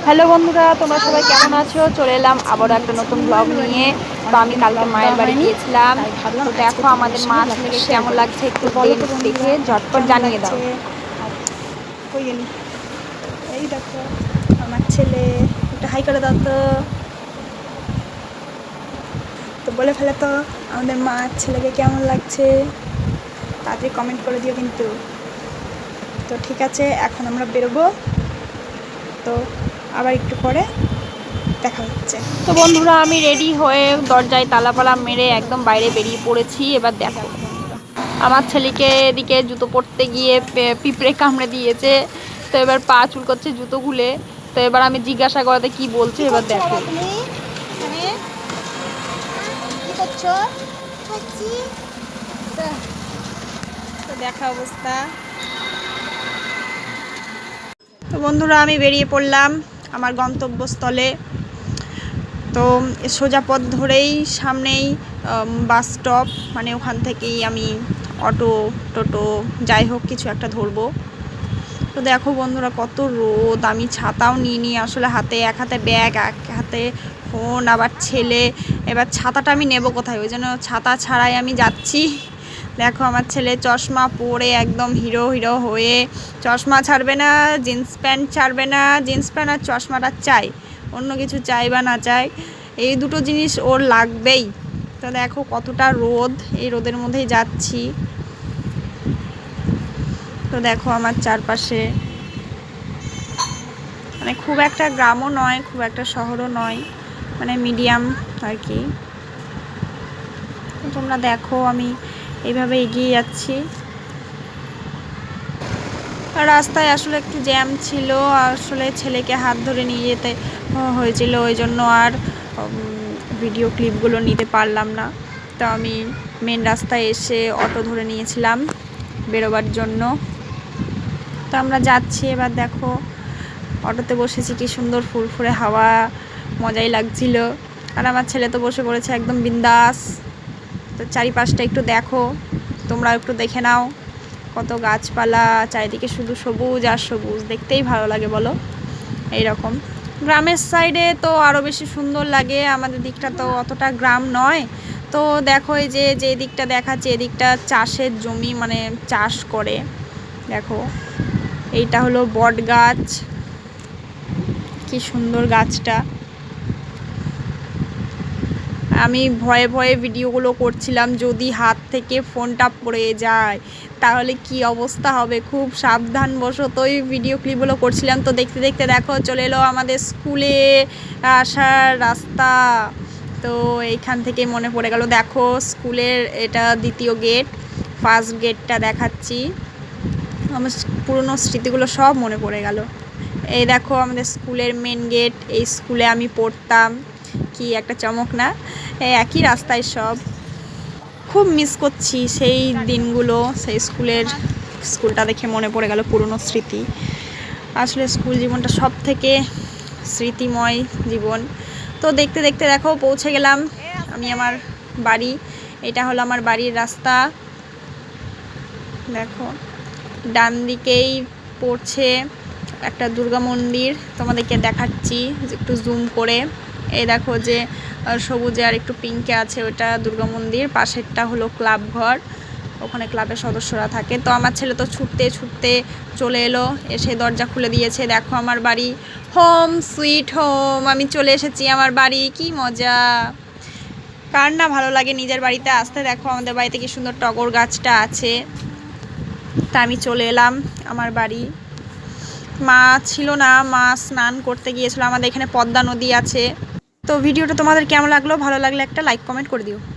Hello বন্ধুরা, তোমরা সবাই কেমন আছো? চলে এলাম আবারও একটা নতুন ব্লগ নিয়ে। তো আমি কালকে মায়ের বাড়ি গিয়েছিলাম। তো দেখো আমাদের মা ছেলেকে কেমন লাগছে একটু দেখে ঝটপট জানিয়ে দাও। কই গেলি? এই দেখো আমার ছেলে, একটু হাই করে দাও তো। তো বলে ফেলে তো আমাদের মা ছেলেকে কেমন লাগছে, তাড়াতাড়ি কমেন্ট করে দিও কিন্তু। তো ঠিক আছে, এখন আমরা বেরোবো। তো আবার একটু পরে দেখা হচ্ছে। তো বন্ধুরা আমি রেডি হয়ে দরজায় তালাপালা মেরে একদম বাইরে বেরিয়ে পড়েছি। এবার দেখো আমার ছেলেকে এদিকে জুতো পরতে গিয়ে পিঁপড়ে কামড়ে দিয়েছে। তো এবার পা চুলকোচ্ছে জুতো খুলে। তো এবার আমি জিজ্ঞাসা করাতে কি বলছে এবার দেখো। তো দেখা অবস্থা। তো বন্ধুরা আমি বেরিয়ে পড়লাম আমার গন্তব্যস্থলে। তো সোজা পথ ধরেই সামনেই বাস স্টপ, মানে ওখান থেকেই আমি অটো টোটো যাই হোক কিছু একটা ধরবো। তো দেখো বন্ধুরা কত রোদ, আমি ছাতাও নিয়ে আসলে হাতে, এক হাতে ব্যাগ এক হাতে ফোন, আবার ছেলে। এবার ছাতাটা আমি নেব কোথায়, ওই জন্য ছাতা ছাড়াই আমি যাচ্ছি। দেখো আমার ছেলে চশমা পরে একদম হিরো হিরো হয়ে, চশমা ছাড়বে না, জিন্স প্যান্ট ছাড়বে না, জিন্স প্যান্ট আর চশমাটা চাই, অন্য কিছু চাই বা না চাই, এই দুটো জিনিস ওর লাগবেই। তো দেখো কতটা রোদ, এই রোদের মধ্যেই যাচ্ছি। তো দেখো আমার চারপাশে, মানে খুব একটা গ্রামও নয় খুব একটা শহরও নয়, মানে মিডিয়াম আর কি। তোমরা দেখো আমি এইভাবে এগিয়ে যাচ্ছি। রাস্তায় আসলে একটু জ্যাম ছিল, আসলে ছেলেকে হাত ধরে নিয়ে যেতে হয়েছিল, ওই জন্য আর ভিডিও ক্লিপগুলো নিতে পারলাম না। তো আমি মেন রাস্তায় এসে অটো ধরে নিয়েছিলাম বেরোবার জন্য। তো আমরা যাচ্ছি, এবার দেখো অটোতে বসেছি, কি সুন্দর ফুরফুরে হাওয়া, মজাই লাগছিল। আর আমার ছেলে তো বসে পড়েছে একদম বিন্দাস। তো চারিপাশটা একটু দেখো, তোমরা একটু দেখে নাও, কত গাছপালা চারিদিকে, শুধু সবুজ আর সবুজ, দেখতেই ভালো লাগে বলো। এইরকম গ্রামের সাইডে তো আরও বেশি সুন্দর লাগে, আমাদের দিকটা তো অতটা গ্রাম নয়। তো দেখো এই যে দিকটা দেখাচ্ছে, এদিকটা চাষের জমি, মানে চাষ করে। দেখো এইটা হলো বট গাছ, কি সুন্দর গাছটা। আমি ভয়ে ভয়ে ভিডিওগুলো করছিলাম, যদি হাত থেকে ফোনটা পড়ে যায় তাহলে কি অবস্থা হবে, খুব সাবধানবশতই ভিডিও ক্লিপগুলো করছিলাম। তো দেখতে দেখতে দেখো চলে এলো আমাদের স্কুলে আসার রাস্তা। তো এইখান থেকে মনে পড়ে গেল, দেখো স্কুলের এটা দ্বিতীয় গেট, ফার্স্ট গেটটা দেখাচ্ছি। আমার পুরনো স্মৃতিগুলো সব মনে পড়ে গেল। এই দেখো আমাদের স্কুলের মেন গেট, এই স্কুলে আমি পড়তাম, কি একটা চমক না, একই রাস্তায় সব। খুব মিস করছি সেই দিনগুলো, সেই স্কুলটা দেখে মনে পড়ে গেল পুরনো স্মৃতি। আসলে স্কুল জীবনটা সব থেকে স্মৃতিময় জীবন। তো দেখতে দেখতে দেখো পৌঁছে গেলাম আমি আমার বাড়ি। এটা হলো আমার বাড়ির রাস্তা। দেখো ডান দিকেই পড়ছে একটা দুর্গা মন্দির, তোমাদেরকে দেখাচ্ছি একটু জুম করে। এই দেখো যে সবুজে আর একটু পিঙ্কে আছে, ওটা দুর্গা মন্দির, পাশেরটা হলো ক্লাব ঘর, ওখানে ক্লাবের সদস্যরা থাকে। তো আমার ছেলে তো ছুটতে ছুটতে চলে এলো, এসে দরজা খুলে দিয়েছে। দেখো আমার বাড়ি, হোম সুইট হোম, আমি চলে এসেছি আমার বাড়ি, কি মজা। কার না ভালো লাগে নিজের বাড়িতে আসতে। দেখো আমাদের বাড়িতে কি সুন্দর টগর গাছটা আছে। তা আমি চলে এলাম আমার বাড়ি। মা ছিল না, মা স্নান করতে গিয়েছিল, আমাদের এখানে পদ্মা নদী আছে। তো ভিডিওটা তোমাদের কেমন লাগলো, ভালো লাগলে একটা লাইক কমেন্ট করে দিও।